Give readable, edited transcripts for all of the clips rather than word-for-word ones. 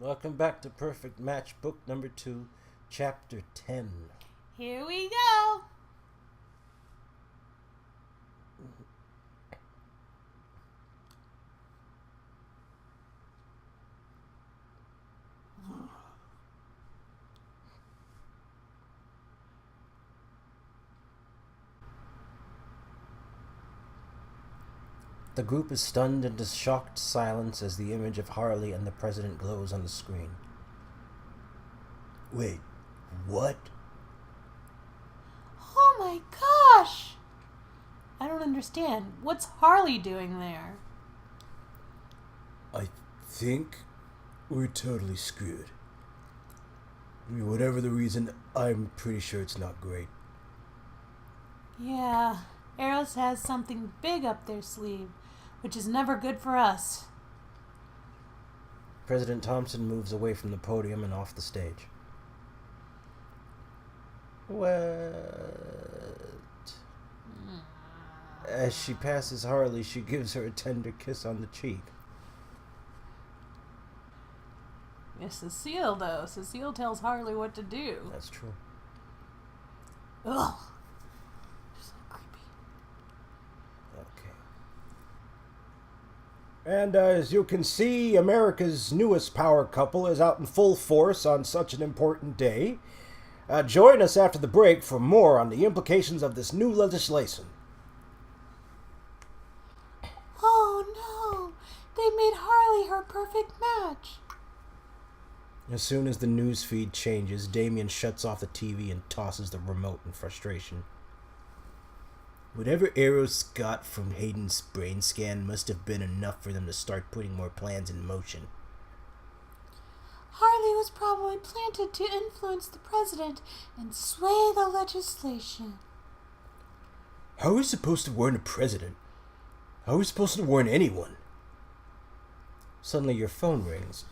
Welcome back to Perfect Match, book number 2, chapter 10. Here we go. The group is stunned into shocked silence as the image of Harley and the president glows on the screen. Wait, what? Oh my gosh. I don't understand. What's Harley doing there? I think we're totally screwed. Whatever the reason, I'm pretty sure it's not great. Yeah, Eros has something big up their sleeve, which is never good for us. President Thompson moves away from the podium and off the stage. What? As she passes Harley, she gives her a tender kiss on the cheek. It's Cecile, though. Cecile tells Harley what to do. That's true. Ugh. So creepy. Okay. And as you can see, America's newest power couple is out in full force on such an important day. Join us after the break for more on the implications of this new legislation. Oh no! They made Harley her perfect match. As soon as the news feed changes, Damien shuts off the TV and tosses the remote in frustration. Whatever Eros got from Hayden's brain scan must have been enough for them to start putting more plans in motion. Harley was probably planted to influence the president and sway the legislation. How are we supposed to warn a president? How are we supposed to warn anyone? Suddenly your phone rings.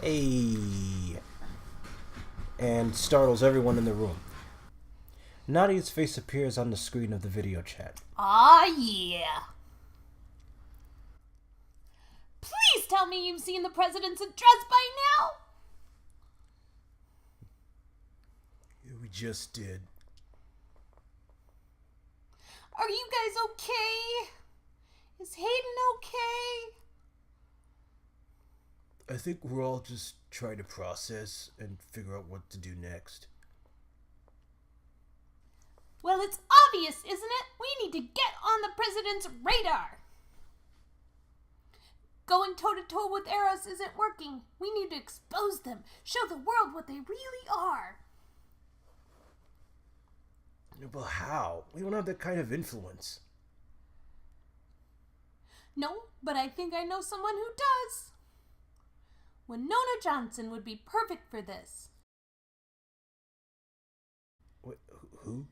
Hey! And startles everyone in the room. Nadia's face appears on the screen of the video chat. Aw, yeah. Please tell me you've seen the president's address by now. Yeah, we just did. Are you guys okay? Is Hayden okay? I think we're all just trying to process and figure out what to do next. Well, it's obvious, isn't it? We need to get on the president's radar. Going toe-to-toe with Eros isn't working. We need to expose them, show the world what they really are. But how? We don't have that kind of influence. No, but I think I know someone who does. Winona Johnson would be perfect for this. Wait, who?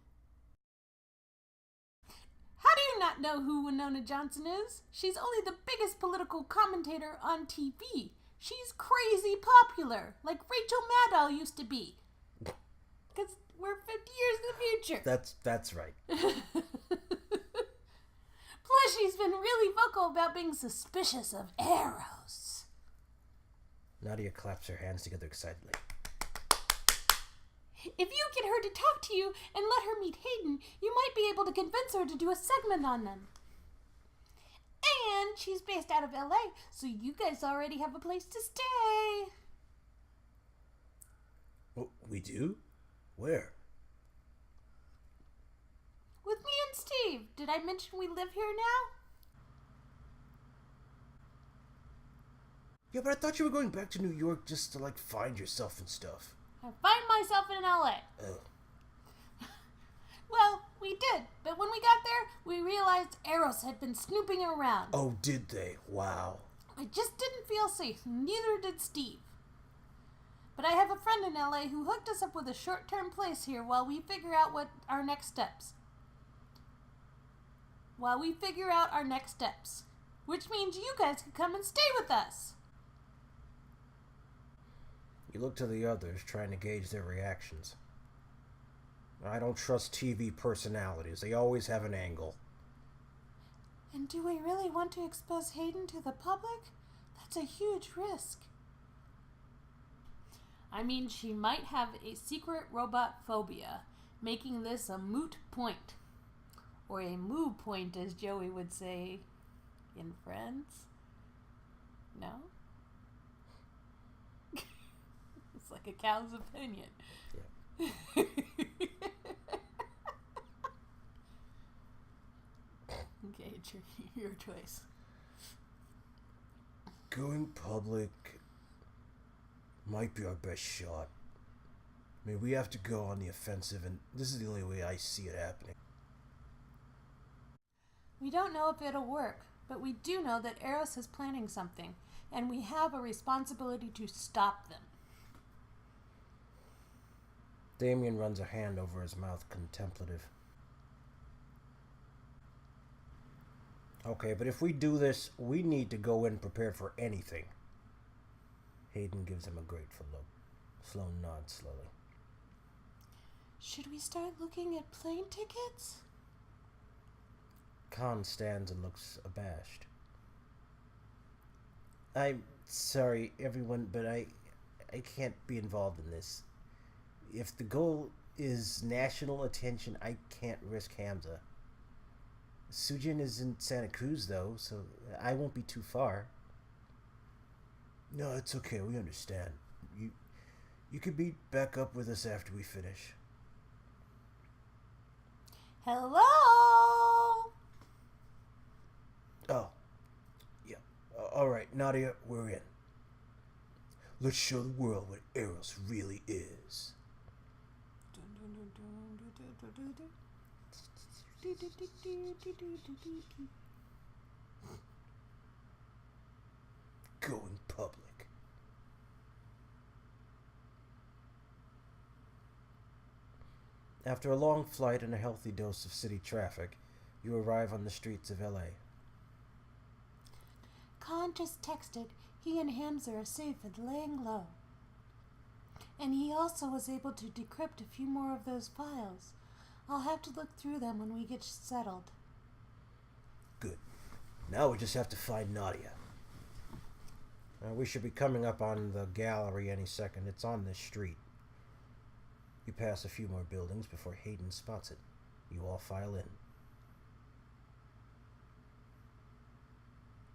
How do you not know who Winona Johnson is? She's only the biggest political commentator on TV. She's crazy popular, like Rachel Maddow used to be. Because we're 50 years in the future. That's right. Plus, she's been really vocal about being suspicious of Eros. Nadia claps her hands together excitedly. If you get her to talk to you and let her meet Hayden, you might be able to convince her to do a segment on them. And she's based out of LA, so you guys already have a place to stay. Oh, we do? Where? With me and Steve. Did I mention we live here now? Yeah, but I thought you were going back to New York just to, find yourself and stuff. I find myself in LA. Oh. Well, we did, but when we got there, we realized Eros had been snooping around. Oh, did they? Wow. I just didn't feel safe, neither did Steve. But I have a friend in LA who hooked us up with a short-term place here while we figure out our next steps. Which means you guys could come and stay with us. You look to the others, trying to gauge their reactions. I don't trust TV personalities. They always have an angle. And do we really want to expose Hayden to the public? That's a huge risk. I mean, she might have a secret robot phobia, making this a moot point. Or a moo point, as Joey would say in Friends. No? It's like a cow's opinion. Yeah. Okay, it's your choice. Going public might be our best shot. I mean, we have to go on the offensive, and this is the only way I see it happening. We don't know if it'll work, but we do know that Eros is planning something, and we have a responsibility to stop them. Damien runs a hand over his mouth, contemplative. Okay, but if we do this, we need to go in prepared for anything. Hayden gives him a grateful look. Sloane nods slowly. Should we start looking at plane tickets? Khan stands and looks abashed. I'm sorry, everyone, but I can't be involved in this. If the goal is national attention, I can't risk Hamza. Sujin is in Santa Cruz, though, so I won't be too far. No, it's okay. We understand. You could be back up with us after we finish. Hello? Oh, yeah. All right, Nadia, we're in. Let's show the world what Eros really is. Going public. After a long flight and a healthy dose of city traffic, you arrive on the streets of LA. Khan just texted he and Hamza are safe and laying low. And he also was able to decrypt a few more of those files. I'll have to look through them when we get settled. Good. Now we just have to find Nadia. We should be coming up on the gallery any second. It's on this street. You pass a few more buildings before Hayden spots it. You all file in.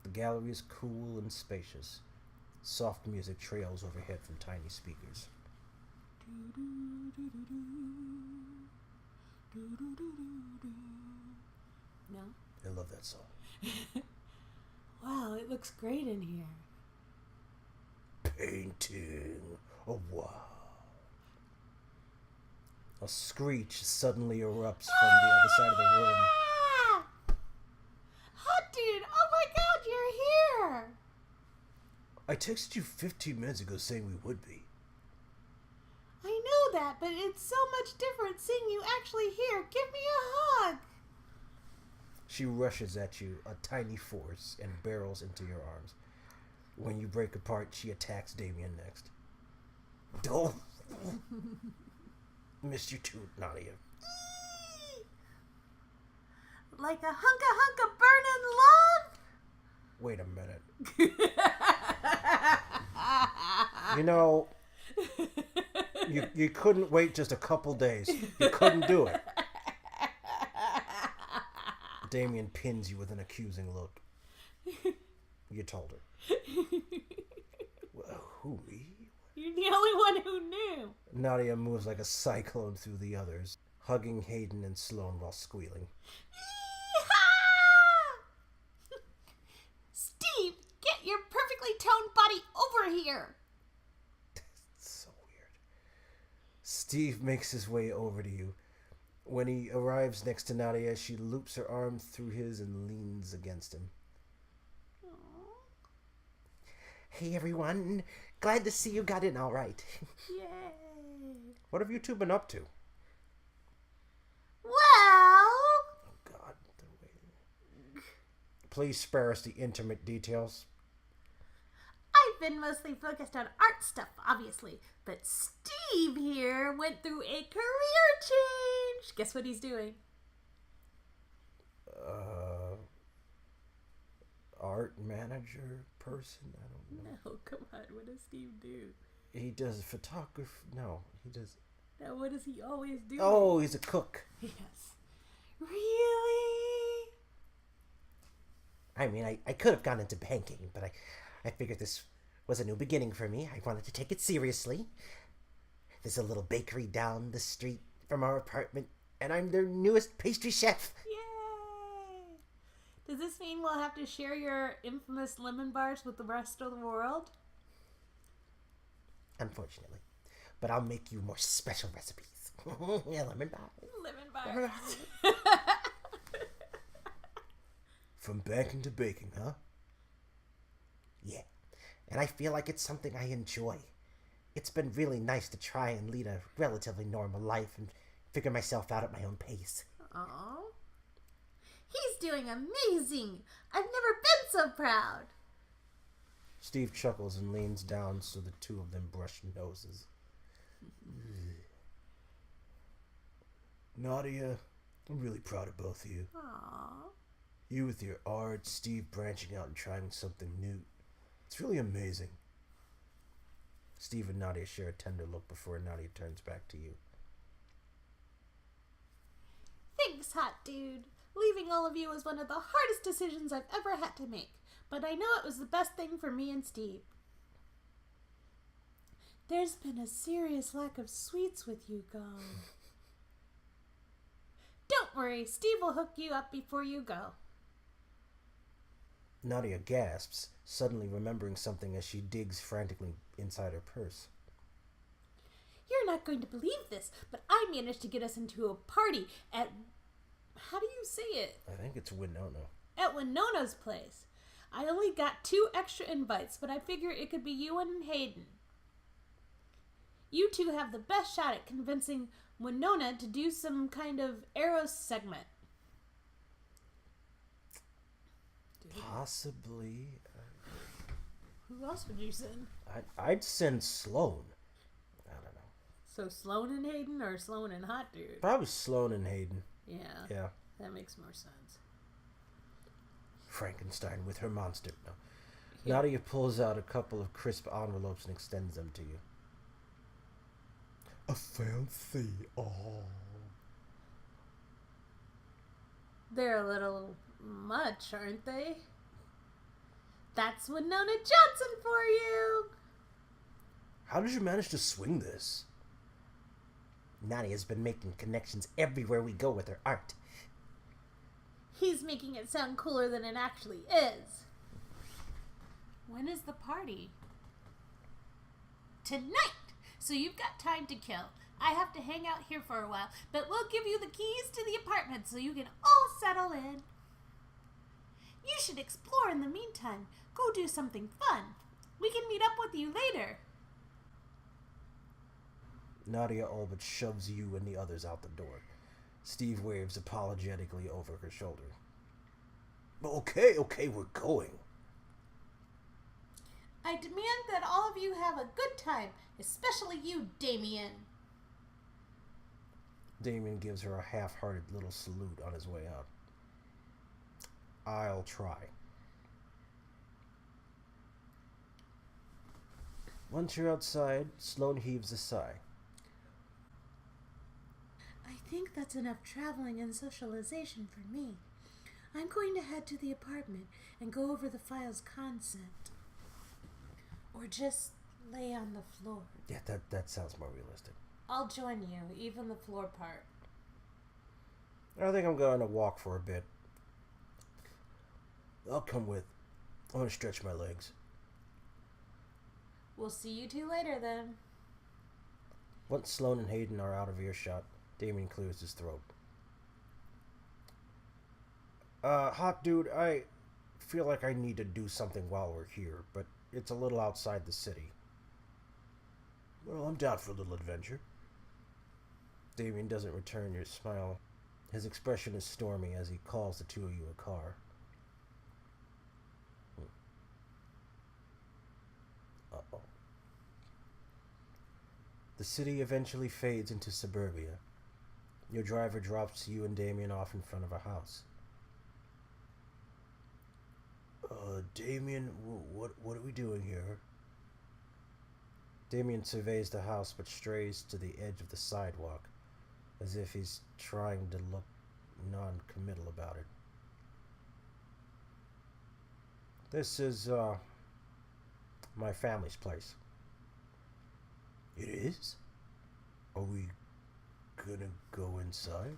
The gallery is cool and spacious. Soft music trails overhead from tiny speakers. No? I love that song. Wow, it looks great in here. Painting. Oh, wow. A screech suddenly erupts from the other side of the room. Hot dude! Oh my god, you're here! I texted you 15 minutes ago saying we would be. I know that, but it's so much different seeing you actually here. Give me a hug! She rushes at you, a tiny force, and barrels into your arms. When you break apart, she attacks Damien next. Don't. Missed you too, Nadia. Like a hunka of burning love? Wait a minute. You know, you couldn't wait just a couple days. You couldn't do it. Damien pins you with an accusing look. You told her. Well, who, me? You're the only one who knew. Nadia moves like a cyclone through the others, hugging Hayden and Sloane while squealing. Steve, get your perfectly toned body over here. That's so weird. Steve makes his way over to you. When he arrives next to Nadia, she loops her arm through his and leans against him. Hey everyone, glad to see you got in all right. Yay. What have you two been up to? Well... Oh God. Please spare us the intimate details. I've been mostly focused on art stuff, obviously, but Steve here went through a career change. Guess what he's doing? Art manager person? I don't know. No, come on, what does Steve do? He does photography. No, he does. Now, what does he always do? Oh, he's a cook. Yes. Really? I mean, I could have gone into banking, but I figured this was a new beginning for me. I wanted to take it seriously. There's a little bakery down the street from our apartment, and I'm their newest pastry chef. Yay! Does this mean we'll have to share your infamous lemon bars with the rest of the world? Unfortunately. But I'll make you more special recipes. Yeah, lemon bars. Lemon bars. From banking to baking, huh? Yeah. And I feel like it's something I enjoy. It's been really nice to try and lead a relatively normal life and figure myself out at my own pace. Aww. He's doing amazing. I've never been so proud. Steve chuckles and leans down so the two of them brush noses. Nadia, I'm really proud of both of you. Aww. You with your art, Steve branching out and trying something new. It's really amazing. Steve and Nadia share a tender look before Nadia turns back to you. Thanks, hot dude. Leaving all of you was one of the hardest decisions I've ever had to make, but I know it was the best thing for me and Steve. There's been a serious lack of sweets with you gone. Don't worry, Steve will hook you up before you go. Nadia gasps, suddenly remembering something as she digs frantically inside her purse. You're not going to believe this, but I managed to get us into a party at... How do you say it? I think it's Winona. At Winona's place. I only got 2 extra invites, but I figure it could be you and Hayden. You two have the best shot at convincing Winona to do some kind of Eros segment. Possibly. Who else would you send? I'd send Sloan. I don't know. So Sloan and Hayden or Sloan and Hot Dude? Probably Sloan and Hayden. Yeah. Yeah. That makes more sense. Frankenstein with her monster. No. Yeah. Nadia pulls out a couple of crisp envelopes and extends them to you. A fancy. Oh. They're a little much, aren't they? That's Winona Johnson for you! How did you manage to swing this? Nadia's been making connections everywhere we go with her art. He's making it sound cooler than it actually is. When is the party? Tonight! So you've got time to kill. I have to hang out here for a while, but we'll give you the keys to the apartment so you can all settle in. You should explore in the meantime. Go do something fun. We can meet up with you later. Nadia all but shoves you and the others out the door. Steve waves apologetically over her shoulder. Okay, we're going. I demand that all of you have a good time, especially you, Damien. Damien gives her a half-hearted little salute on his way out. I'll try. Once you're outside, Sloan heaves a sigh. I think that's enough traveling and socialization for me. I'm going to head to the apartment and go over the file's concept. Or just lay on the floor. Yeah, that sounds more realistic. I'll join you, even the floor part. I think I'm going to walk for a bit. I'll come with. I want to stretch my legs. We'll see you two later then. Once Sloan and Hayden are out of earshot, Damien clears his throat. Hot dude, I feel like I need to do something while we're here, but it's a little outside the city. Well, I'm down for a little adventure. Damien doesn't return your smile. His expression is stormy as he calls the two of you a car. Uh-oh. The city eventually fades into suburbia. Your driver drops you and Damien off in front of a house. Damien, what are we doing here? Damien surveys the house but strays to the edge of the sidewalk, as if he's trying to look non-committal about it. This is, my family's place. It is? Are we gonna go inside?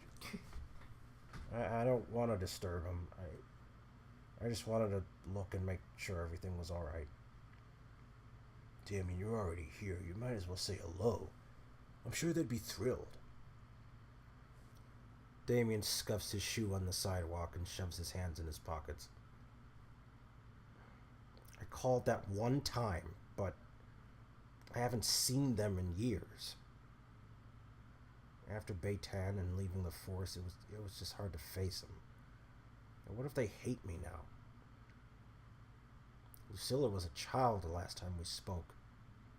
I don't want to disturb him. I just wanted to look and make sure everything was alright. Damien, you're already here. You might as well say hello. I'm sure they'd be thrilled. Damien scuffs his shoe on the sidewalk and shoves his hands in his pockets. I called that one time, but I haven't seen them in years. After Baytan and leaving the force, it was just hard to face them. And what if they hate me now? Lucilla was a child the last time we spoke.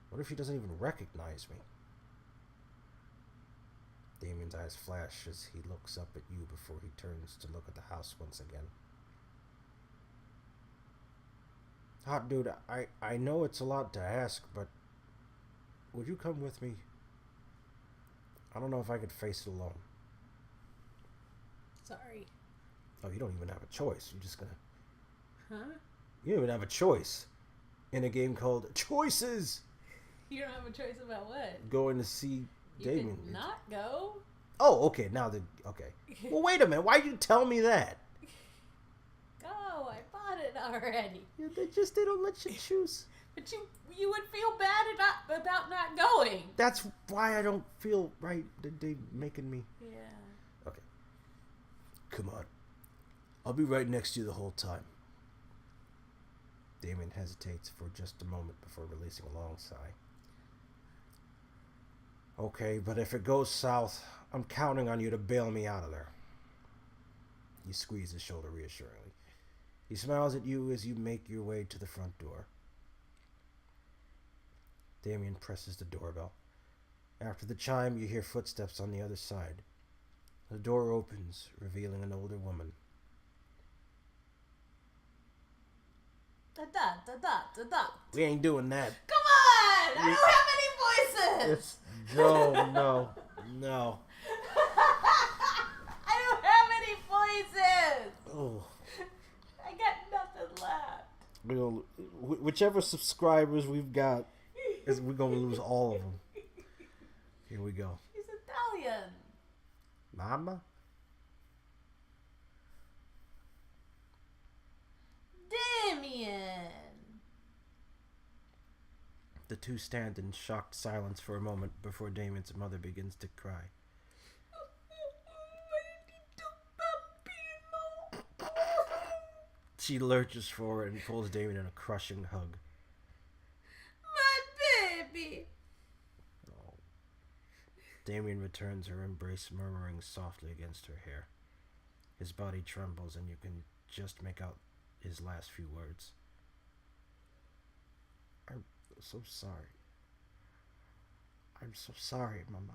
What if she doesn't even recognize me? Damien's eyes flash as he looks up at you before he turns to look at the house once again. Hot dude, I know it's a lot to ask, but would you come with me? I don't know if I could face it alone. Sorry. Oh, you don't even have a choice. You're just gonna... Huh? You don't even have a choice. In a game called Choices! You don't have a choice about what? Going to see Damien. You could not go? Oh, okay, now the... Okay. Well, wait a minute. Why'd you tell me that? Go, I bought it already. Yeah, they don't let you choose. But you would feel bad about not going. That's why I don't feel right that they making me... Yeah. Okay. Come on. I'll be right next to you the whole time. Damien hesitates for just a moment before releasing a long sigh. Okay, but if it goes south, I'm counting on you to bail me out of there. You squeeze his shoulder reassuringly. He smiles at you as you make your way to the front door. Damien presses the doorbell. After the chime, you hear footsteps on the other side. The door opens, revealing an older woman. Da-da. We ain't doing that. Come on! I don't have any voices! No. I don't have any voices! Oh. I got nothing left. Whichever subscribers we've got, we're going to lose all of them. Here we go. She's Italian. Mama? Damien! The two stand in shocked silence for a moment before Damien's mother begins to cry. She lurches forward and pulls Damien in a crushing hug. My baby! Oh. Damien returns her embrace, murmuring softly against her hair. His body trembles and you can just make out his last few words. I'm so sorry. I'm so sorry, Mama.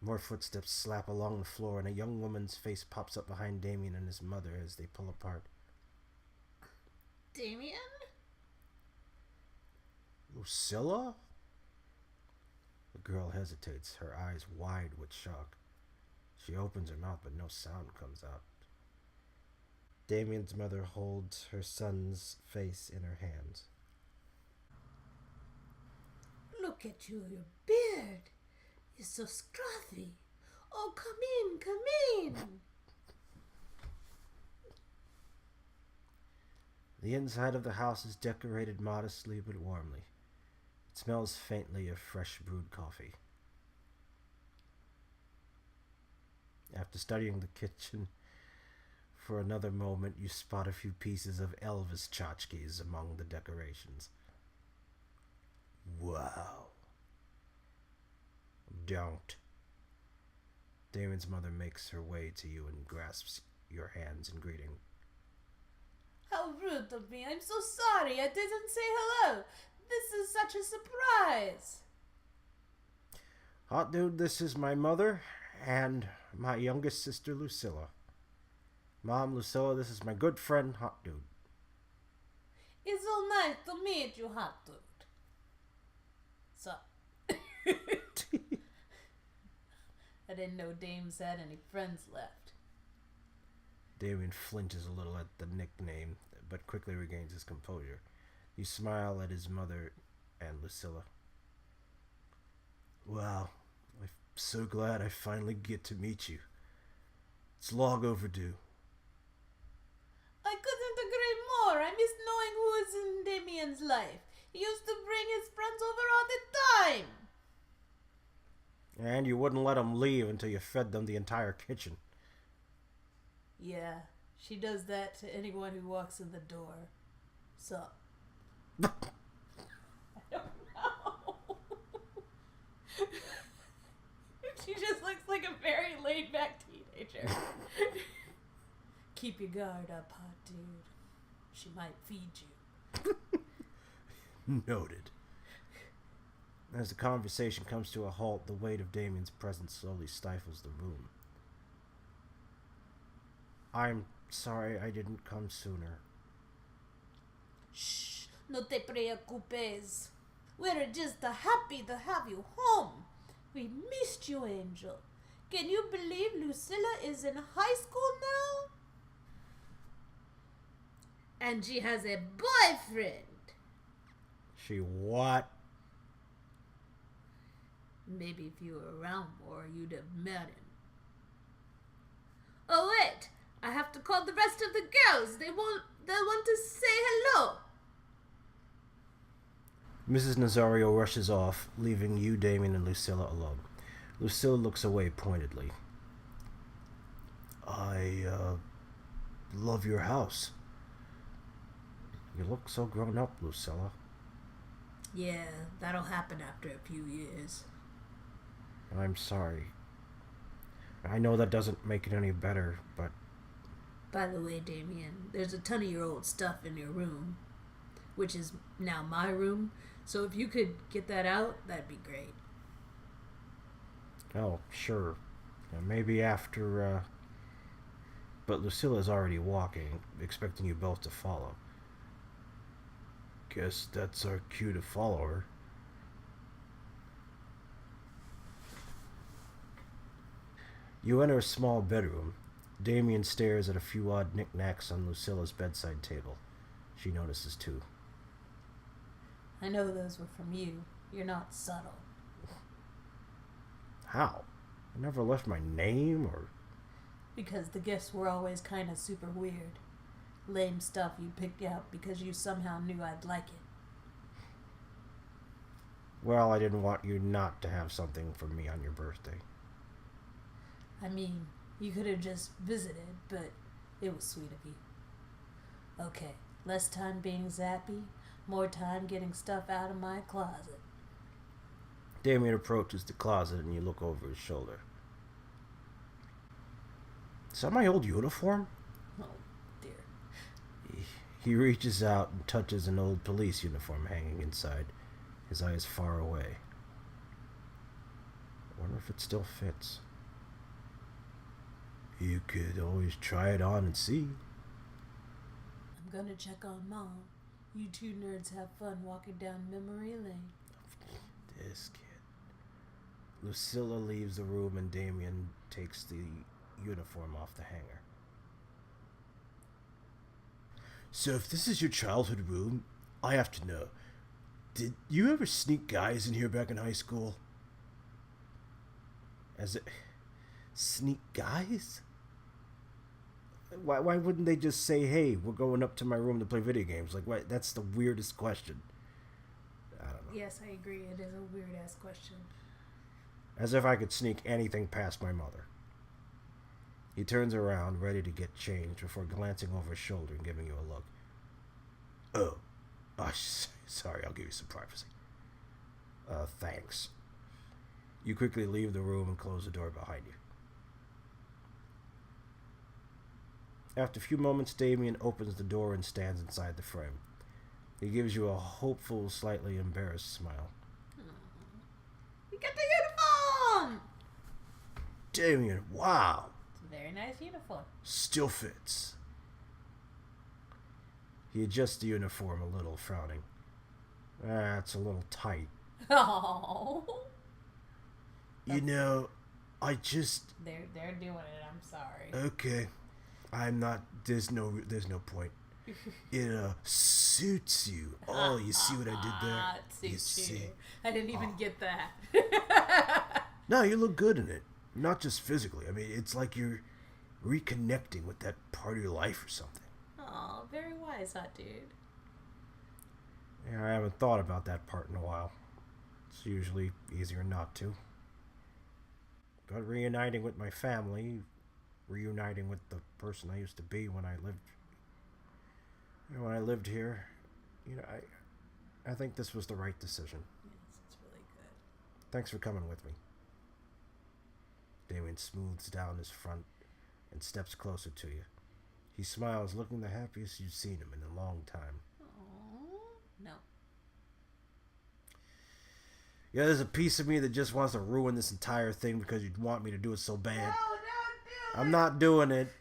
More footsteps slap along the floor and a young woman's face pops up behind Damien and his mother as they pull apart. Damien? Lucilla? The girl hesitates, her eyes wide with shock. She opens her mouth but no sound comes out. Damien's mother holds her son's face in her hands. Look at you, your beard. You're so scruffy. Oh, come in. The inside of the house is decorated modestly but warmly. It smells faintly of fresh brewed coffee. After studying the kitchen for another moment, you spot a few pieces of Elvis tchotchkes among the decorations. Wow. Don't. Damien's mother makes her way to you and grasps your hands in greeting. How rude of me. I'm so sorry. I didn't say hello. This is such a surprise. Hot dude, this is my mother and my youngest sister, Lucilla. Mom, Lucilla, this is my good friend, Hot dude. It's so nice to meet you, hot dude. So, I didn't know Dames had any friends left. Damien flinches a little at the nickname, but quickly regains his composure. You smile at his mother and Lucilla. Wow, I'm so glad I finally get to meet you. It's long overdue. I couldn't agree more. I miss knowing who is in Damien's life. He used to bring his friends over all the time. And you wouldn't let them leave until you fed them the entire kitchen. Yeah, she does that to anyone who walks in the door. So, I don't know. She just looks like a very laid-back teenager. Keep your guard up, hot dude. She might feed you. Noted. As the conversation comes to a halt, the weight of Damien's presence slowly stifles the room. I'm sorry I didn't come sooner. Shh, no te preocupes. We're just happy to have you home. We missed you, Angel. Can you believe Lucilla is in high school now? And she has a boyfriend. She what? Maybe if you were around more, you'd have met him. Oh wait, I have to call the rest of the girls. They'll want to say hello. Mrs. Nazario rushes off, leaving you, Damien, and Lucilla alone. Lucilla looks away pointedly. I love your house. You look so grown up, Lucilla. Yeah, that'll happen after a few years. I'm sorry. I know that doesn't make it any better, but... By the way, Damien, there's a ton of your old stuff in your room, which is now my room, so if you could get that out, that'd be great. Oh, sure. Maybe after, But Lucilla's already walking, expecting you both to follow. Guess that's our cue to follow her. You enter a small bedroom. Damien stares at a few odd knickknacks on Lucilla's bedside table. She notices too. I know those were from you. You're not subtle. How? I never left my name or... Because the gifts were always kind of super weird. Lame stuff you picked out because you somehow knew I'd like it. Well, I didn't want you not to have something for me on your birthday. I mean, you could have just visited, but it was sweet of you. Okay, less time being zappy, more time getting stuff out of my closet. Damien approaches the closet and you look over his shoulder. Is that my old uniform? Oh, dear. He reaches out and touches an old police uniform hanging inside, his eyes far away. I wonder if it still fits. You could always try it on and see. I'm gonna check on Mom. You two nerds have fun walking down memory lane. This kid. Lucilla leaves the room and Damien takes the uniform off the hanger. So if this is your childhood room, I have to know, did you ever sneak guys in here back in high school? Sneak guys? Why wouldn't they just say, hey, we're going up to my room to play video games? Like, why? That's the weirdest question. I don't know. Yes, I agree. It is a weird-ass question. As if I could sneak anything past my mother. He turns around, ready to get changed, before glancing over his shoulder and giving you a look. Oh, sorry, I'll give you some privacy. Thanks. You quickly leave the room and close the door behind you. After a few moments, Damien opens the door and stands inside the frame. He gives you a hopeful, slightly embarrassed smile. You got the uniform! Damien, wow! It's a very nice uniform. Still fits. He adjusts the uniform a little, frowning. It's a little tight. Oh. You know, I just... They're doing it, I'm sorry. Okay. I'm not... There's no point. It suits you. Oh, you see what I did there? It suits you. I didn't even get that. No, you look good in it. Not just physically. I mean, it's like you're reconnecting with that part of your life or something. Oh, very wise, hot dude. Yeah, I haven't thought about that part in a while. It's usually easier not to. But reuniting with my family, reuniting with the person I used to be when I lived here, I think this was the right decision. Yes, it's really good. Thanks for coming with me. Damien smooths down his front and steps closer to you. He smiles, looking the happiest you've seen him in a long time. Oh, no. Yeah, there's a piece of me that just wants to ruin this entire thing because you want me to do it so bad. No, don't do it. I'm not doing it.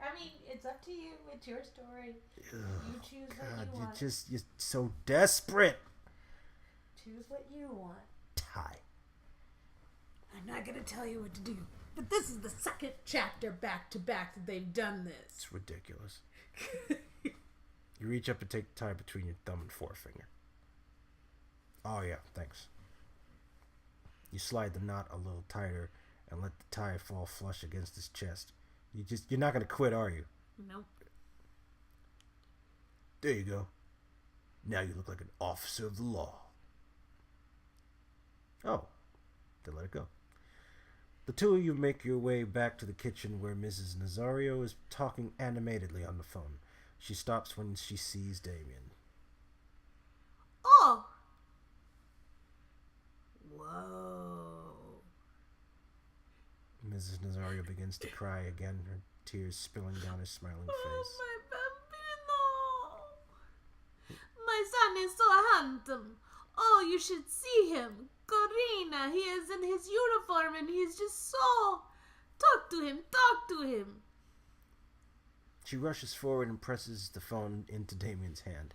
I mean, it's up to you. It's your story. Ugh, You choose what God, you want. you're so desperate. Choose what you want. Ty. I'm not going to tell you what to do. But this is the second chapter back to back that they've done this. It's ridiculous. You reach up and take the tie between your thumb and forefinger. Oh yeah, thanks. You slide the knot a little tighter and let the tie fall flush against his chest. You're not gonna quit, are you? Nope. There you go. Now you look like an officer of the law. Oh, then let it go. The two of you make your way back to the kitchen where Mrs. Nazario is talking animatedly on the phone. She stops when she sees Damien. Oh! Whoa. Mrs. Nazario begins to cry again, her tears spilling down her smiling face. Oh, my bambino! My son is so handsome. Oh, you should see him. Corina, he is in his uniform and he's just so... Talk to him. She rushes forward and presses the phone into Damien's hand.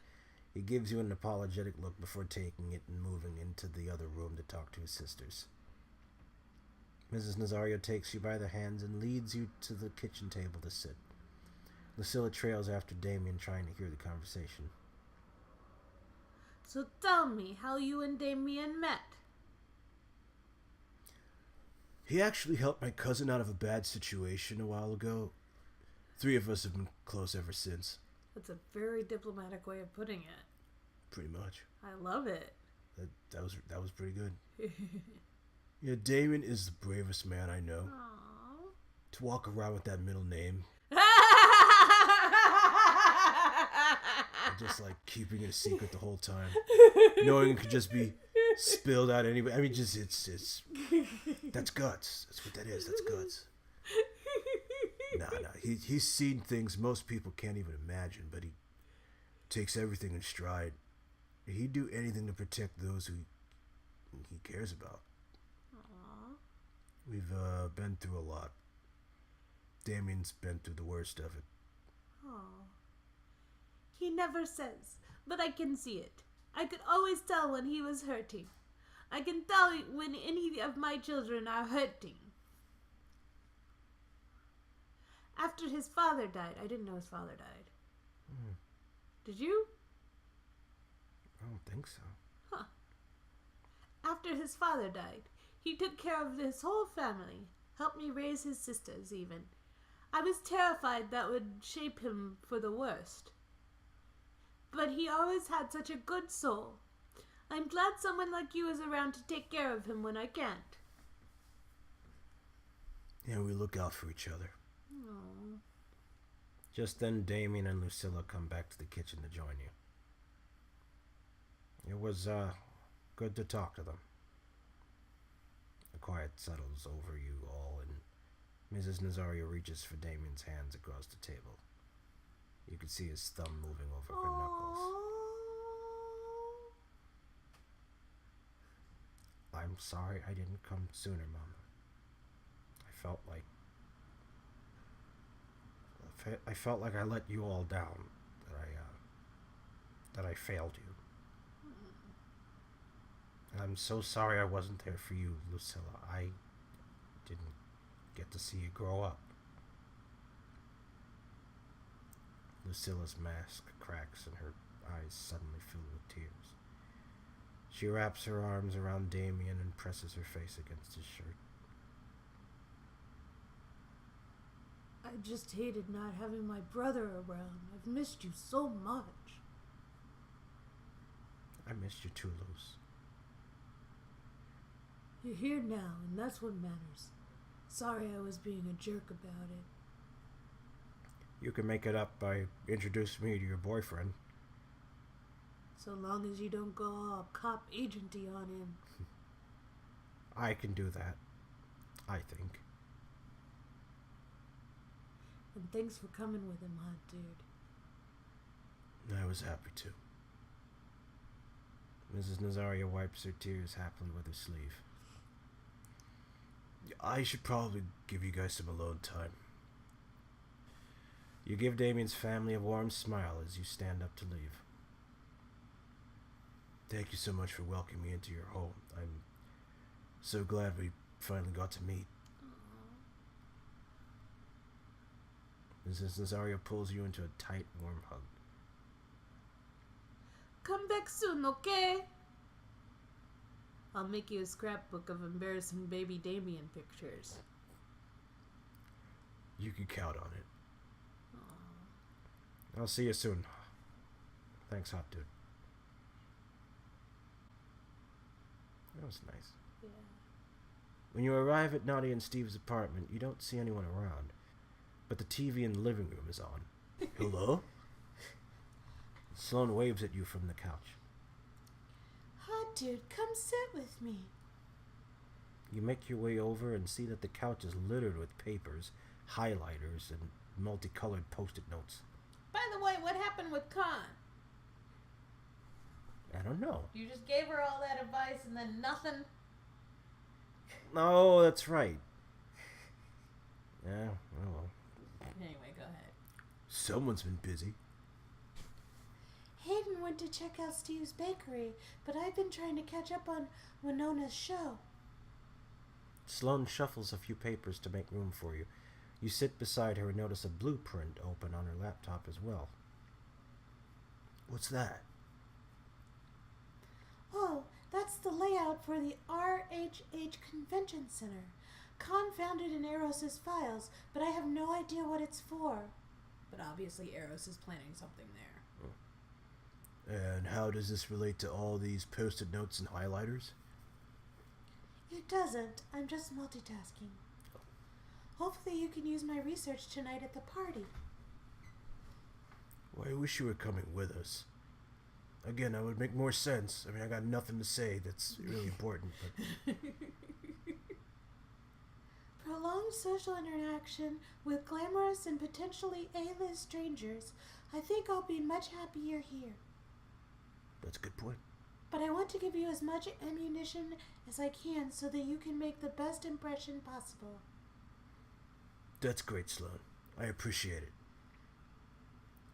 He gives you an apologetic look before taking it and moving into the other room to talk to his sisters. Mrs. Nazario takes you by the hands and leads you to the kitchen table to sit. Lucilla trails after Damien, trying to hear the conversation. So tell me how you and Damien met. He actually helped my cousin out of a bad situation a while ago. 3 of us have been close ever since. That's a very diplomatic way of putting it. Pretty much. I love it. That was pretty good. Yeah, Damien is the bravest man I know. Aww. To walk around with that middle name, just like keeping it a secret the whole time, knowing it could just be spilled out anyway. I mean, just it's that's guts. That's what that is. That's guts. No. He's seen things most people can't even imagine, but he takes everything in stride. He'd do anything to protect those who he cares about. Aww. We've been through a lot. Damien's been through the worst of it. Oh. He never says, but I can see it. I could always tell when he was hurting. I can tell when any of my children are hurting. After his father died, I didn't know his father died. Did you? I don't think so. Huh. After his father died, he took care of his whole family, helped me raise his sisters even. I was terrified that would shape him for the worst. But he always had such a good soul. I'm glad someone like you is around to take care of him when I can't. Yeah, we look out for each other. Aww. Just then, Damien and Lucilla come back to the kitchen to join you. It was good to talk to them. A quiet settles over you all, and Mrs. Nazario reaches for Damien's hands across the table. You can see his thumb moving over her knuckles. I'm sorry I didn't come sooner, Mama. I felt like I let you all down. That that I failed you. I'm so sorry I wasn't there for you, Lucilla. I didn't get to see you grow up. Lucilla's mask cracks and her eyes suddenly fill with tears. She wraps her arms around Damien and presses her face against his shirt. I just hated not having my brother around. I've missed you so much. I missed you too, Luce. You're here now, and that's what matters. Sorry I was being a jerk about it. You can make it up by introducing me to your boyfriend. So long as you don't go all cop agenty on him. I can do that, I think. And thanks for coming with him, hot dude. I was happy to. Mrs. Nazaria wipes her tears happily with her sleeve. I should probably give you guys some alone time. You give Damien's family a warm smile as you stand up to leave. Thank you so much for welcoming me into your home. I'm so glad we finally got to meet. Mrs. Nazario pulls you into a tight, warm hug. Come back soon, okay? I'll make you a scrapbook of embarrassing baby Damien pictures. You can count on it. I'll see you soon. Thanks, hot dude. That was nice. Yeah. When you arrive at Naughty and Steve's apartment, you don't see anyone around, but the TV in the living room is on. Hello? Sloane waves at you from the couch. Hot dude, come sit with me. You make your way over and see that the couch is littered with papers, highlighters, and multicolored post-it notes. By the way, what happened with Khan? I don't know. You just gave her all that advice and then nothing? Oh, that's right. Yeah, oh well. Anyway, go ahead. Someone's been busy. Hayden went to check out Steve's bakery, but I've been trying to catch up on Winona's show. Sloane shuffles a few papers to make room for you. You sit beside her and notice a blueprint open on her laptop as well. What's that? Oh, that's the layout for the RHH Convention Center. Khan found it in Eros' files, but I have no idea what it's for. But obviously Eros is planning something there. And how does this relate to all these post-it notes and highlighters? It doesn't. I'm just multitasking. Hopefully you can use my research tonight at the party. Well, I wish you were coming with us. Again, that would make more sense. I mean, I got nothing to say that's really important, but... Prolonged social interaction with glamorous and potentially A-list strangers. I think I'll be much happier here. That's a good point. But I want to give you as much ammunition as I can so that you can make the best impression possible. That's great, Sloane. I appreciate it.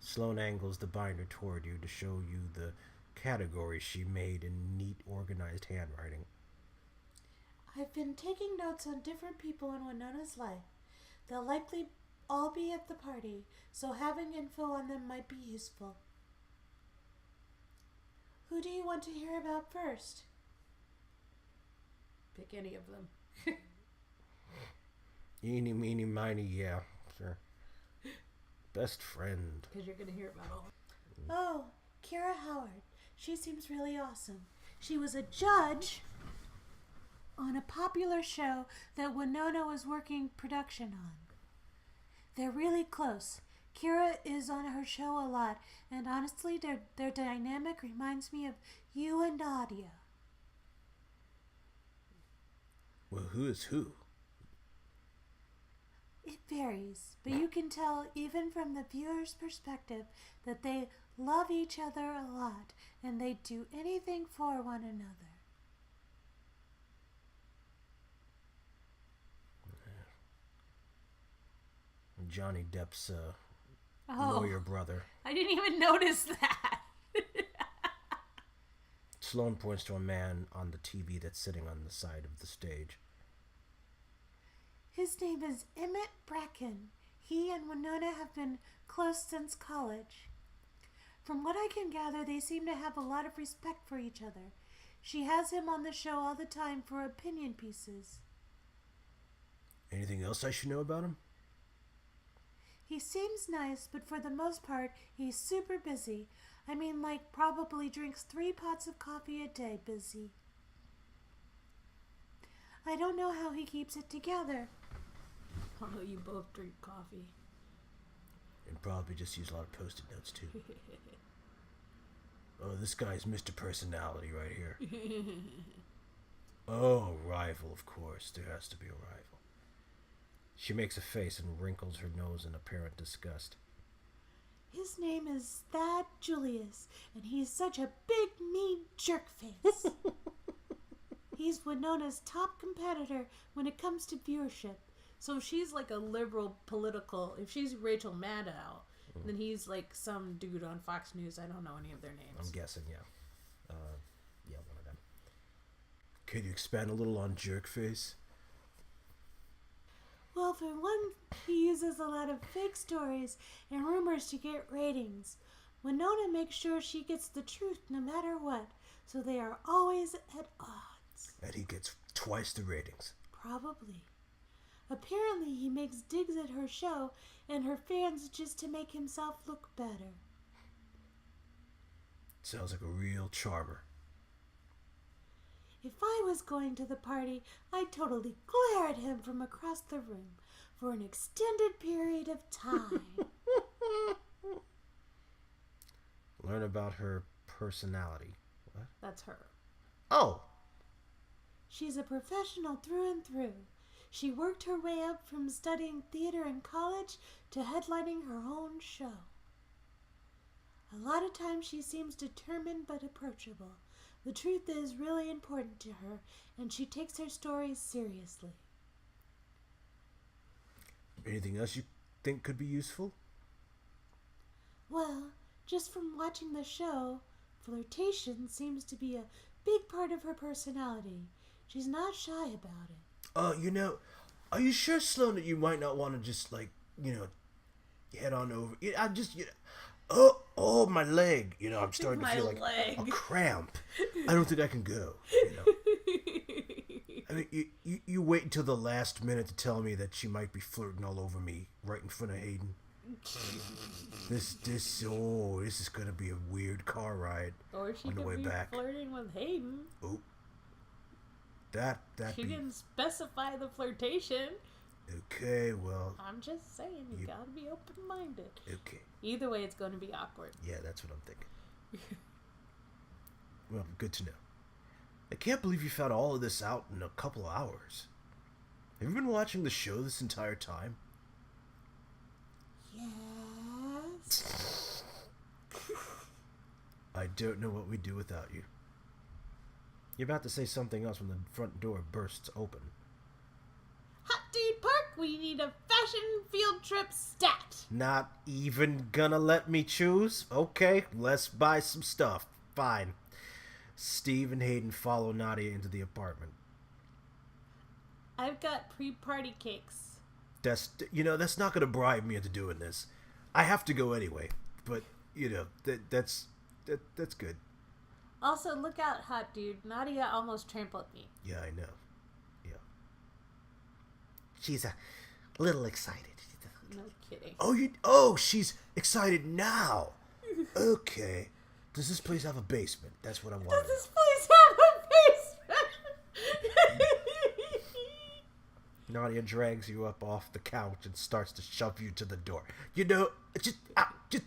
Sloane angles the binder toward you to show you the categories she made in neat, organized handwriting. I've been taking notes on different people in Winona's life. They'll likely all be at the party, so having info on them might be useful. Who do you want to hear about first? Pick any of them. Eeny, meeny, miny, yeah, sure. Best friend. Because you're going to hear about all. Oh, Kira Howard. She seems really awesome. She was a judge on a popular show that Winona was working production on. They're really close. Kira is on her show a lot, and honestly, their dynamic reminds me of you and Nadia. Well, who is who? It varies, but you can tell even from the viewer's perspective that they love each other a lot, and they do anything for one another. Johnny Depp's Oh, lawyer brother. I didn't even notice that. Sloane points to a man on the TV that's sitting on the side of the stage. His name is Emmett Bracken. He and Winona have been close since college. From what I can gather, they seem to have a lot of respect for each other. She has him on the show all the time for opinion pieces. Anything else I should know about him? He seems nice, but for the most part, he's super busy. I mean, like, probably drinks 3 pots of coffee a day busy. I don't know how he keeps it together. Oh, you both drink coffee. And probably just use a lot of Post-it notes, too. Oh, this guy's Mr. Personality right here. Oh, rival, of course. There has to be a rival. She makes a face and wrinkles her nose in apparent disgust. His name is Thad Julius, and he's such a big, mean jerk face. He's Winona's top competitor when it comes to viewership. So if she's like a liberal political, if she's Rachel Maddow, then he's like some dude on Fox News. I don't know any of their names. I'm guessing, yeah. Yeah, one of them. Could you expand a little on Jerkface? Well, for one, he uses a lot of fake stories and rumors to get ratings. Winona makes sure she gets the truth no matter what, so they are always at odds. And he gets twice the ratings. Probably. Apparently, he makes digs at her show and her fans just to make himself look better. Sounds like a real charmer. If I was going to the party, I'd totally glare at him from across the room for an extended period of time. Learn about her personality. What? That's her. Oh! She's a professional through and through. She worked her way up from studying theater in college to headlining her own show. A lot of times she seems determined but approachable. The truth is really important to her, and she takes her stories seriously. Anything else you think could be useful? Well, just from watching the show, flirtation seems to be a big part of her personality. She's not shy about it. You know, are you sure, Sloan, that you might not want to just, like, head on over? I just, oh, my leg. I'm starting to feel like a cramp. I don't think I can go, I mean, you wait until the last minute to tell me that she might be flirting all over me right in front of Hayden. This is gonna be a weird car ride Or she on the could way be back. flirting with Hayden. Oh, that She be didn't specify the flirtation. okay. Well, I'm just saying, you gotta be open-minded. okay. Either way, it's going to be awkward. Yeah, that's what I'm thinking. Well, good to know. I can't believe you found all of this out in a couple of hours. Have you been watching the show this entire time? Yes. I don't know what we'd do without you. You're about to say something else when the front door bursts open. Hot Dude Park, we need a fashion field trip stat. Not even gonna let me choose? Okay, let's buy some stuff. Fine. Steve and Hayden follow Nadia into the apartment. I've got pre-party cakes. That's not gonna bribe me into doing this. I have to go anyway. But that's good. Also, look out, Hot Dude. Nadia almost trampled me. Yeah, I know. Yeah. She's a little excited. No kidding. She's excited now. Okay. Does this place have a basement? That's what I want. Does this place have a basement? Nadia drags you up off the couch and starts to shove you to the door. Just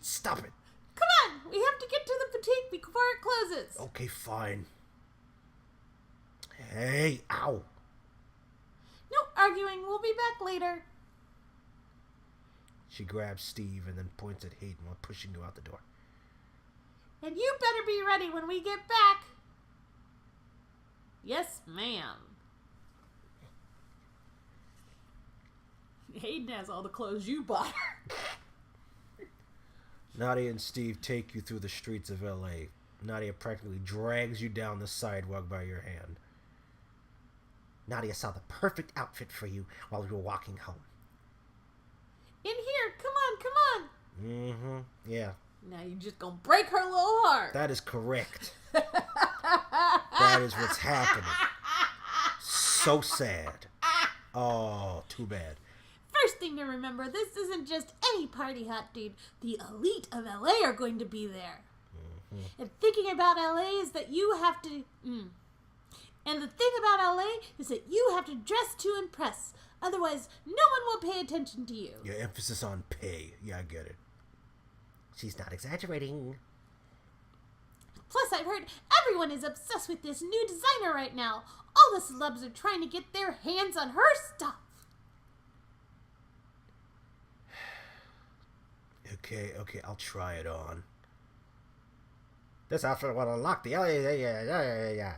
stop it. Come on, we have to get to the boutique before it closes. Okay, fine. Hey, ow. No arguing, we'll be back later. She grabs Steve and then points at Hayden while pushing you out the door. And you better be ready when we get back. Yes, ma'am. Hayden has all the clothes you bought her. Nadia and Steve take you through the streets of L.A., Nadia practically drags you down the sidewalk by your hand. Nadia saw the perfect outfit for you while we were walking home. In here, come on. Mm-hmm. Yeah. Now you just gonna break her little heart. That is correct. That is what's happening. So sad. Oh, too bad. First thing to remember, this isn't just any party hot dude. The elite of LA are going to be there. Mm-hmm. And thinking about LA is that you have to... And the thing about LA is that you have to dress to impress. Otherwise, no one will pay attention to you. Your emphasis on pay. Yeah, I get it. She's not exaggerating. Plus, I've heard everyone is obsessed with this new designer right now. All the celebs are trying to get their hands on her stuff. Okay, I'll try it on. This outfit will unlock the... Yeah.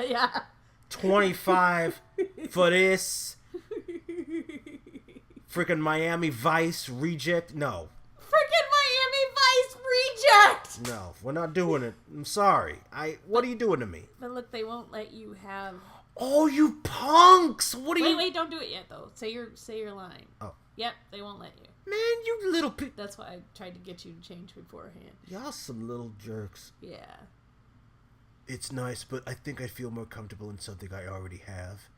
Yeah. 25 for this. Freaking Miami Vice reject. No. Freaking Miami Vice reject! No, we're not doing it. I'm sorry. What are you doing to me? But look, they won't let you have... Oh, you punks! What are you... Wait, don't do it yet, though. Say your line. Oh. Yep, they won't let you. Man, you little That's why I tried to get you to change beforehand. Y'all some little jerks. Yeah. It's nice, but I think I'd feel more comfortable in something I already have.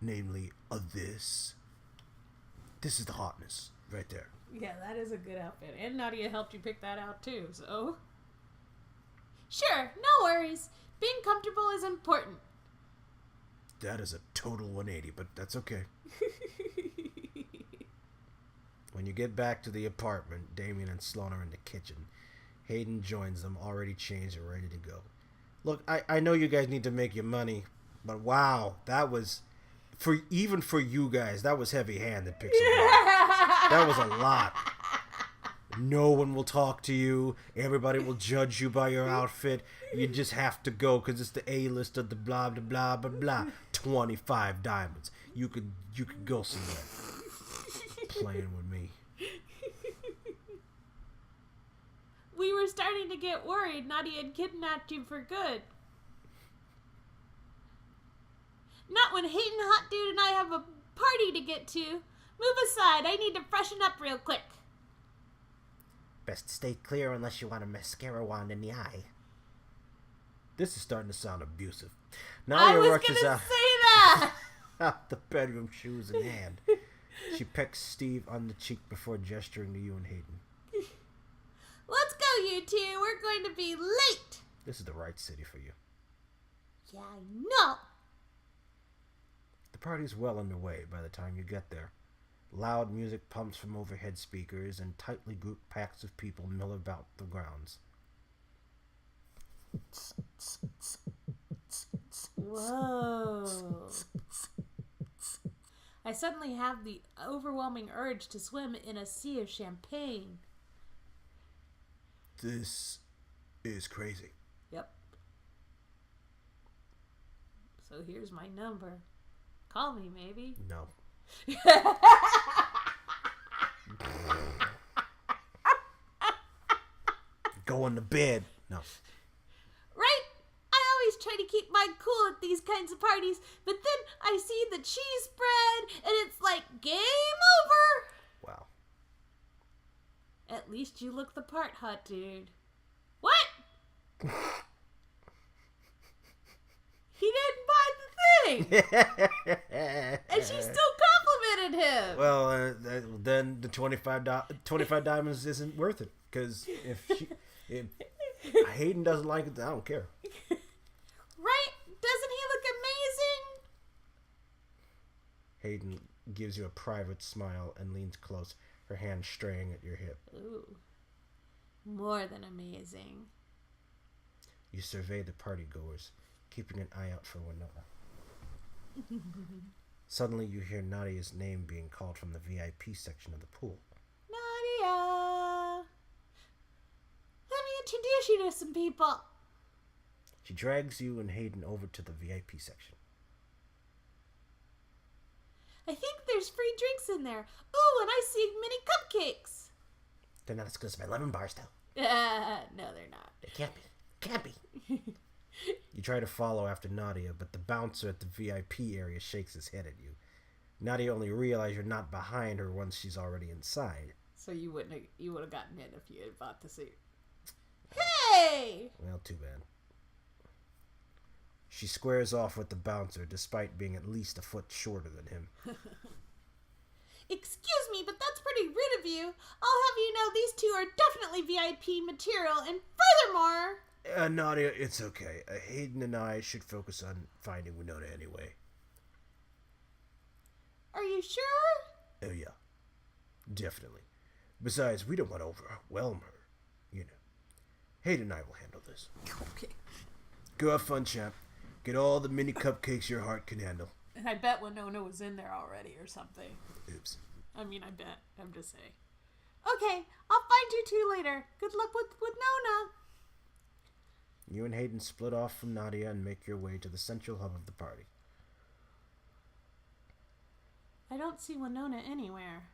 Namely, this. This is the hotness, right there. Yeah, that is a good outfit. And Nadia helped you pick that out, too, so... Sure, no worries. Being comfortable is important. That is a total 180, but that's okay. When you get back to the apartment, Damien and Sloan are in the kitchen. Hayden joins them, already changed and ready to go. Look, I know you guys need to make your money, but wow, that was... Even for you guys, that was heavy-handed, Pixelberry. That was a lot. No one will talk to you. Everybody will judge you by your outfit. You just have to go because it's the A-list of the blah, blah, blah, blah, blah. 25 diamonds. You could go somewhere. Playing with me. We were starting to get worried Nadia had kidnapped you for good. Not when Hayden Hot Dude and I have a party to get to. Move aside, I need to freshen up real quick. Best stay clear unless you want a mascara wand in the eye. This is starting to sound abusive. I Nadia was rushes gonna out, say that! out the bedroom, shoes in hand. She pecks Steve on the cheek before gesturing to you and Hayden. Let's go, you two. We're going to be late. This is the right city for you. Yeah, I know. The party's well underway by the time you get there. Loud music pumps from overhead speakers and tightly grouped packs of people mill about the grounds. Whoa. I suddenly have the overwhelming urge to swim in a sea of champagne. This is crazy. Yep. So here's my number. Call me, maybe. No. Going to bed. No. Right? I always try to keep my cool at these kinds of parties, but then I see the cheese spread, and it's like, game over! Wow. At least you look the part, hot dude. What? He didn't buy the thing! And she still complimented him! Well, then the 25 diamonds isn't worth it. Because if Hayden doesn't like it, I don't care. Right? Doesn't he look amazing? Hayden gives you a private smile and leans close, her hand straying at your hip. Ooh. More than amazing. You survey the partygoers, keeping an eye out for Winona. Suddenly you hear Nadia's name being called from the VIP section of the pool. Nadia! Let me introduce you to some people. She drags you and Hayden over to the VIP section. I think there's free drinks in there. Ooh, and I see mini cupcakes. They're not as good as my lemon bars, though. No, they're not. It can't be. Can't be. You try to follow after Nadia, but the bouncer at the VIP area shakes his head at you. Nadia only realizes you're not behind her once she's already inside. So you would have gotten in if you had bought the suit. Hey! Well, too bad. She squares off with the bouncer despite being at least a foot shorter than him. Excuse me, but that's pretty rude of you. I'll have you know these two are definitely VIP material, and furthermore... Nadia, it's okay. Hayden and I should focus on finding Winona anyway. Are you sure? Oh, yeah. Definitely. Besides, we don't want to overwhelm her. You know. Hayden and I will handle this. Okay. Go have fun, champ. Get all the mini cupcakes your heart can handle. And I bet Winona was in there already or something. Oops. I mean, I bet. I'm just saying. Okay, I'll find you two later. Good luck with Nona. You and Hayden split off from Nadia and make your way to the central hub of the party. I don't see Winona anywhere.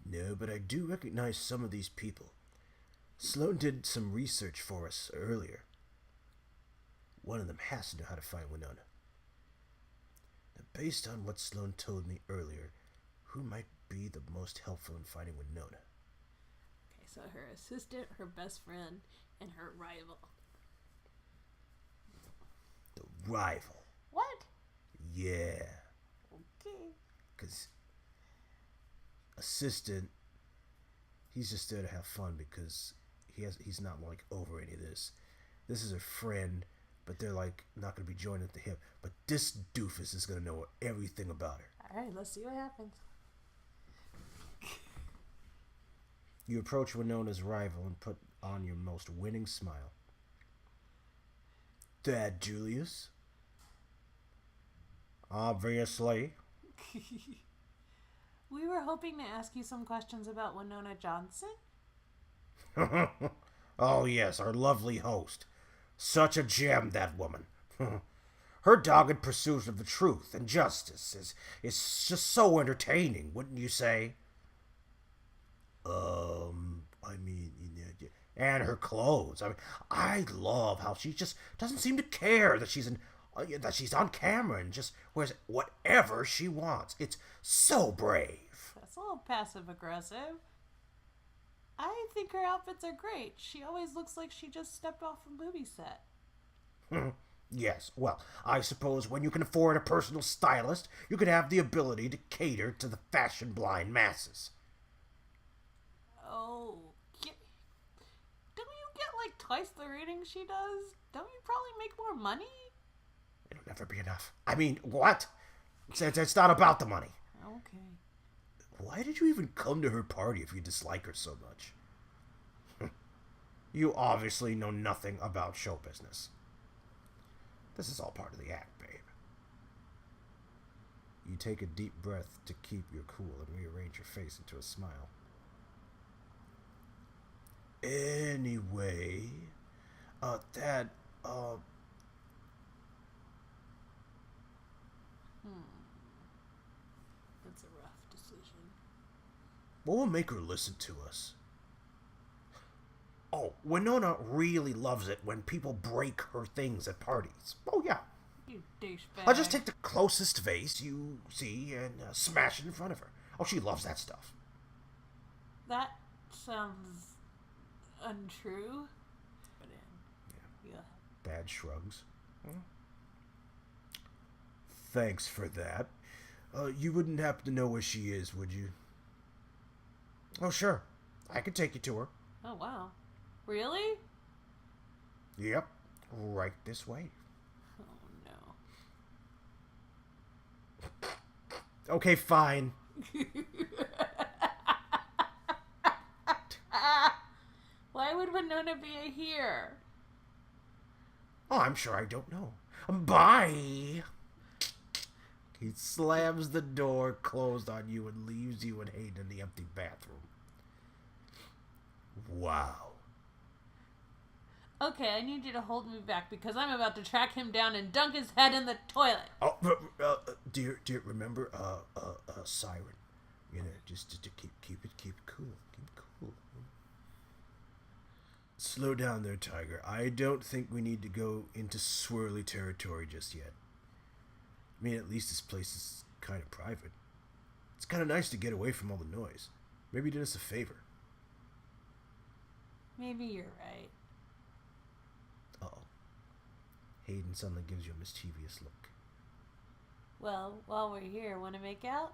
No, but I do recognize some of these people. Sloan did some research for us earlier. One of them has to know how to find Winona. Now, based on what Sloan told me earlier, who might be the most helpful in finding Winona? Okay, so her assistant, her best friend, and her rival. The rival. What? Yeah. Okay. Because assistant, he's just there to have fun because he's not like over any of this. This is a friend, but they're like not going to be joined at the hip. But this doofus is going to know everything about her. All right, let's see what happens. You approach Winona's rival and put on your most winning smile. That Julius? Obviously. We were hoping to ask you some questions about Winona Johnson. Oh yes, our lovely host. Such a gem, that woman. Her dogged pursuit of the truth and justice is just so entertaining, wouldn't you say? I mean, and her clothes. I mean, I love how she just doesn't seem to care that that she's on camera and just wears whatever she wants. It's so brave. That's a little passive aggressive. I think her outfits are great. She always looks like she just stepped off a movie set. Yes, well, I suppose when you can afford a personal stylist, you can have the ability to cater to the fashion-blind masses. Oh, don't you get like twice the ratings she does? Don't you probably make more money? It'll never be enough. I mean, what? It's not about the money. Okay. Why did you even come to her party if you dislike her so much? You obviously know nothing about show business. This is all part of the act, babe. You take a deep breath to keep your cool and rearrange your face into a smile. Anyway, That's a rough decision. what will make her listen to us? Oh, Winona really loves it when people break her things at parties. Oh, yeah. You douchebag. I'll just take the closest vase you see and smash it in front of her. Oh, she loves that stuff. That sounds untrue. But yeah. Bad shrugs. Thanks for that. You wouldn't happen to know where she is, would you? Oh, sure. I could take you to her. Oh wow. Really? Yep. Right this way. Oh no. Okay, fine. Why would Winona be here? Oh, I'm sure I don't know. Bye! He slams the door closed on you and leaves you and Hayden in the empty bathroom. Wow. Okay, I need you to hold me back because I'm about to track him down and dunk his head in the toilet. Oh, dear, remember, Siren. You know, just to keep it cool. Keep it cool. Slow down there, Tiger. I don't think we need to go into swirly territory just yet. I mean, at least this place is kind of private. It's kind of nice to get away from all the noise. Maybe do us a favor. Maybe you're right. Uh-oh. Hayden suddenly gives you a mischievous look. Well, while we're here, want to make out?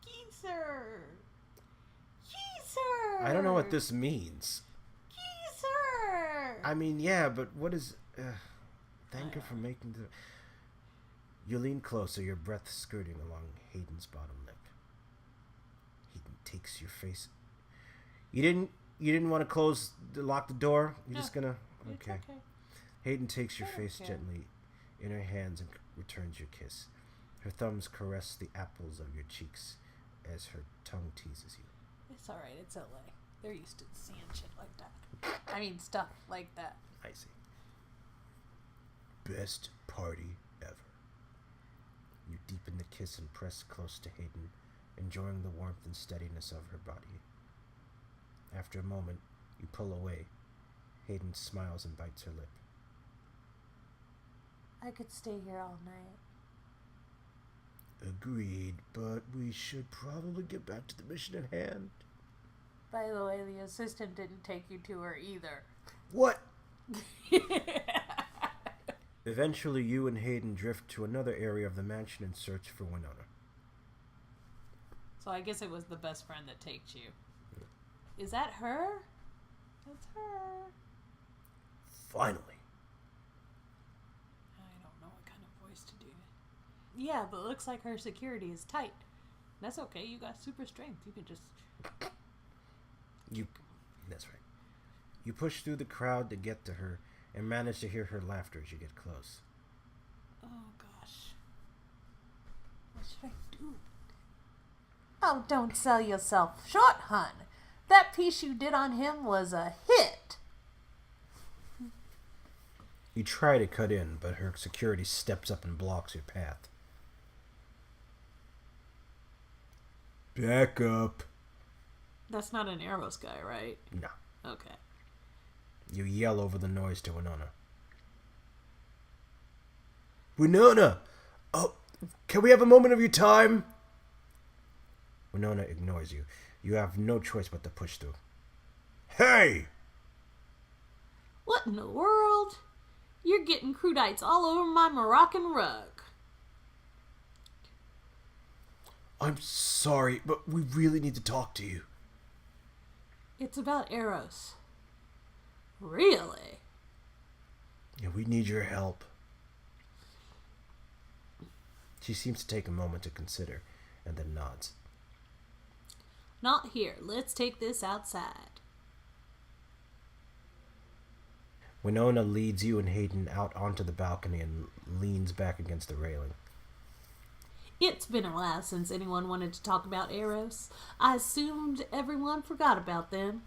Geezer! Geezer! I don't know what this means. Geezer! I mean, yeah, but what is... thank her for making the... You lean closer, your breath skirting along Hayden's bottom lip. Hayden takes your face... You didn't want to lock the door? You're just gonna... Okay. It's okay. Hayden takes your I don't face care. gently in her hands and returns your kiss. Her thumbs caress the apples of your cheeks as her tongue teases you. It's alright, it's LA. They're used to seeing shit like that. I mean, stuff like that. I see. Best party ever. You deepen the kiss and press close to Hayden, enjoying the warmth and steadiness of her body. After a moment, you pull away. Hayden smiles and bites her lip. I could stay here all night. Agreed, but we should probably get back to the mission at hand. By the way, the assistant didn't take you to her either. What? Eventually, you and Hayden drift to another area of the mansion in search for Winona. So I guess it was the best friend that takes you. Is that her? That's her. Finally. I don't know what kind of voice to do. Yeah, but it looks like her security is tight. That's okay. You got super strength. You can just... That's right. You push through the crowd to get to her and manage to hear her laughter as you get close. Oh, gosh. What should I do? Oh, don't sell yourself short, hun. That piece you did on him was a hit. You try to cut in, but her security steps up and blocks your path. Back up. That's not an Arrows guy, right? No. Okay. You yell over the noise to Winona. Winona! Oh, can we have a moment of your time? Winona ignores you. You have no choice but to push through. Hey! What in the world? You're getting crudites all over my Moroccan rug. I'm sorry, but we really need to talk to you. It's about Eros. Really? Yeah, we need your help. She seems to take a moment to consider, and then nods. Not here. Let's take this outside. Winona leads you and Hayden out onto the balcony and leans back against the railing. It's been a while since anyone wanted to talk about Eros. I assumed everyone forgot about them.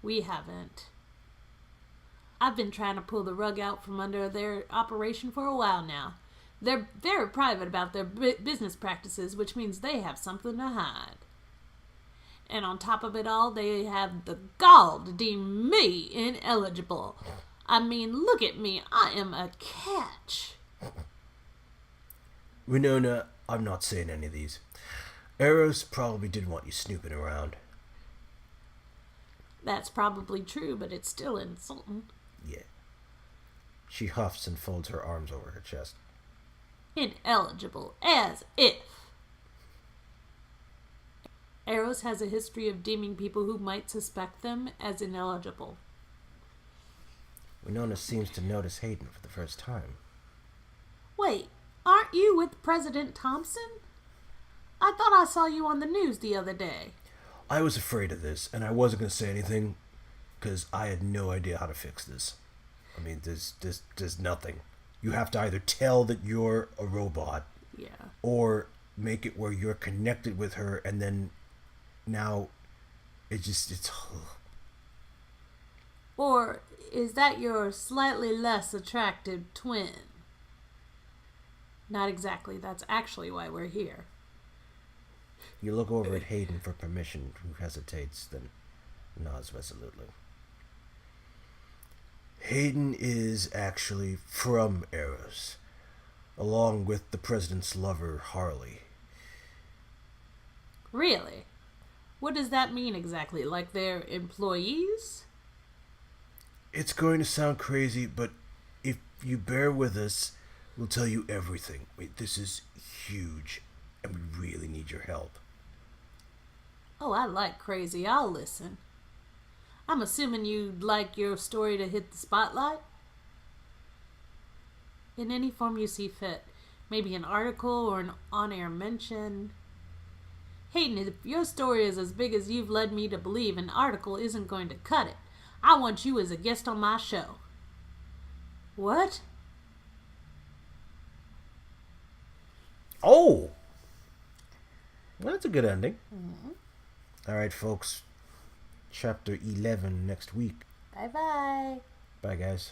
We haven't. I've been trying to pull the rug out from under their operation for a while now. They're very private about their business practices, which means they have something to hide. And on top of it all, they have the gall to deem me ineligible. I mean, look at me. I am a catch. Winona, I'm not saying any of these. Eros probably didn't want you snooping around. That's probably true, but it's still insulting. Yeah. She huffs and folds her arms over her chest. Ineligible, as if. Eros has a history of deeming people who might suspect them as ineligible. Winona seems to notice Hayden for the first time. Wait, aren't you with President Thompson? I thought I saw you on the news the other day. I was afraid of this, and I wasn't going to say anything, because I had no idea how to fix this. I mean, there's nothing. You have to either tell that you're a robot, Yeah. or make it where you're connected with her, and then now it's... Or is that your slightly less attractive twin? Not exactly. That's actually why we're here. You look over at Hayden for permission, who hesitates, then nods resolutely. Hayden is actually from Eros, along with the president's lover, Harley. Really? What does that mean exactly? Like they're employees? It's going to sound crazy, but if you bear with us, we'll tell you everything. This is huge, and we really need your help. Oh, I like crazy. I'll listen. I'm assuming you'd like your story to hit the spotlight? In any form you see fit. Maybe an article or an on-air mention. Hayden, if your story is as big as you've led me to believe, an article isn't going to cut it. I want you as a guest on my show. What? Oh! Well, that's a good ending. Mm-hmm. All right, folks. Chapter 11 next week. Bye-bye. Bye, guys.